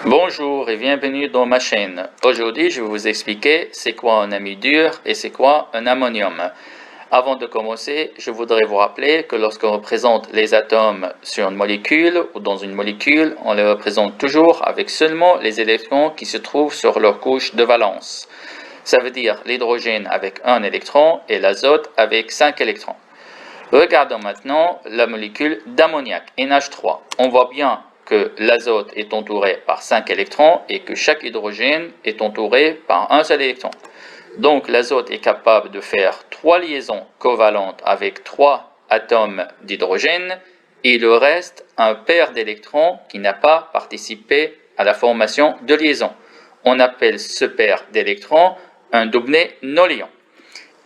Bonjour et bienvenue dans ma chaîne. Aujourd'hui, je vais vous expliquer c'est quoi un amidure et c'est quoi un ammonium. Avant de commencer, je voudrais vous rappeler que lorsqu'on représente les atomes sur une molécule ou dans une molécule, on les représente toujours avec seulement les électrons qui se trouvent sur leur couche de valence. Ça veut dire l'hydrogène avec un électron et l'azote avec 5 électrons. Regardons maintenant la molécule d'ammoniac, NH3. On voit bien que l'azote est entouré par 5 électrons et que chaque hydrogène est entouré par un seul électron. Donc l'azote est capable de faire 3 liaisons covalentes avec 3 atomes d'hydrogène et le reste un paire d'électrons qui n'a pas participé à la formation de liaison. On appelle ce paire d'électrons un doublet non-liant.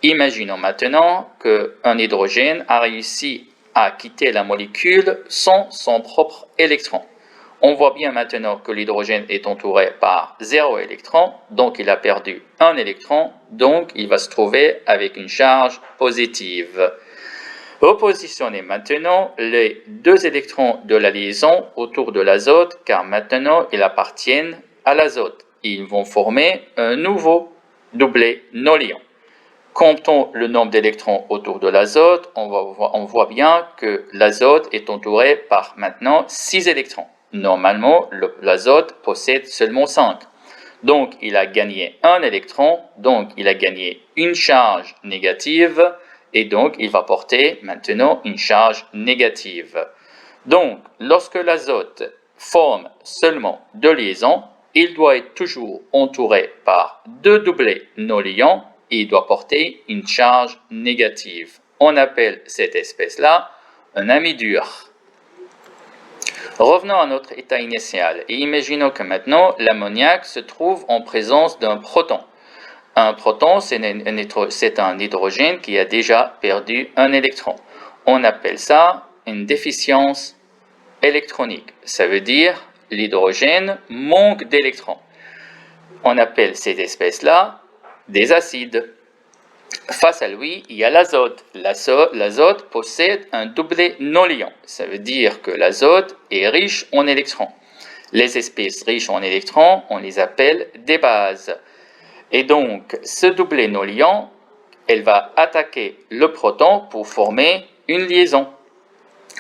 Imaginons maintenant qu'un hydrogène a réussi à quitter la molécule sans son propre électron. On voit bien maintenant que l'hydrogène est entouré par 0 électron, donc il a perdu un électron, donc il va se trouver avec une charge positive. Repositionnez maintenant les 2 électrons de la liaison autour de l'azote, car maintenant ils appartiennent à l'azote. Ils vont former un nouveau doublet non-liant. Comptons le nombre d'électrons autour de l'azote, on voit bien que l'azote est entouré par maintenant 6 électrons. Normalement, l'azote possède seulement 5. Donc, il a gagné un électron, donc il a gagné une charge négative, et donc il va porter maintenant une charge négative. Donc, lorsque l'azote forme seulement 2 liaisons, il doit être toujours entouré par 2 doublets non liants, et il doit porter une charge négative. On appelle cette espèce-là un amidure. Revenons à notre état initial et imaginons que maintenant l'ammoniac se trouve en présence d'un proton. Un proton, c'est un hydrogène qui a déjà perdu un électron. On appelle ça une déficience électronique. Ça veut dire l'hydrogène manque d'électrons. On appelle cette espèce-là des acides. Face à lui, il y a l'azote. L'azote possède un doublet non-liant. Ça veut dire que l'azote est riche en électrons. Les espèces riches en électrons, on les appelle des bases. Et donc, ce doublet non-liant, elle va attaquer le proton pour former une liaison.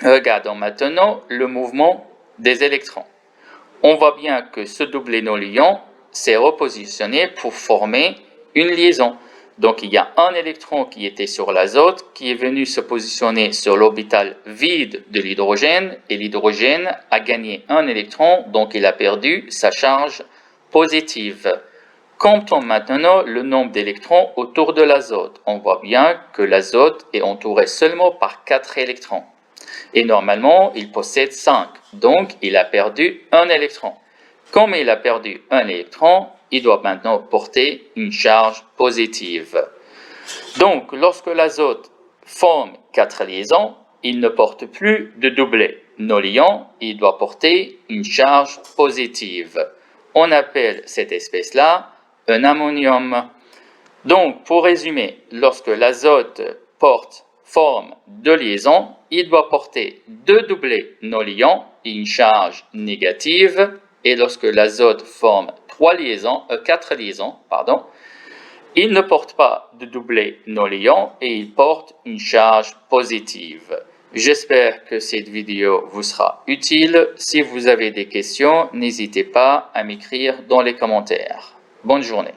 Regardons maintenant le mouvement des électrons. On voit bien que ce doublet non-liant s'est repositionné pour former une liaison. Donc, il y a un électron qui était sur l'azote qui est venu se positionner sur l'orbital vide de l'hydrogène et l'hydrogène a gagné un électron, donc il a perdu sa charge positive. Comptons maintenant le nombre d'électrons autour de l'azote. On voit bien que l'azote est entouré seulement par 4 électrons. Et normalement, il possède 5, donc il a perdu un électron. Comme il a perdu un électron, il doit maintenant porter une charge positive. Donc, lorsque l'azote forme 4 liaisons, il ne porte plus de doublet non-liant, il doit porter une charge positive. On appelle cette espèce-là un ammonium. Donc, pour résumer, lorsque l'azote forme 2 liaisons, il doit porter 2 doublets non-liants et une charge négative. Et lorsque l'azote forme 4 liaisons, il ne porte pas de doublet non-liant et il porte une charge positive. J'espère que cette vidéo vous sera utile. Si vous avez des questions, n'hésitez pas à m'écrire dans les commentaires. Bonne journée.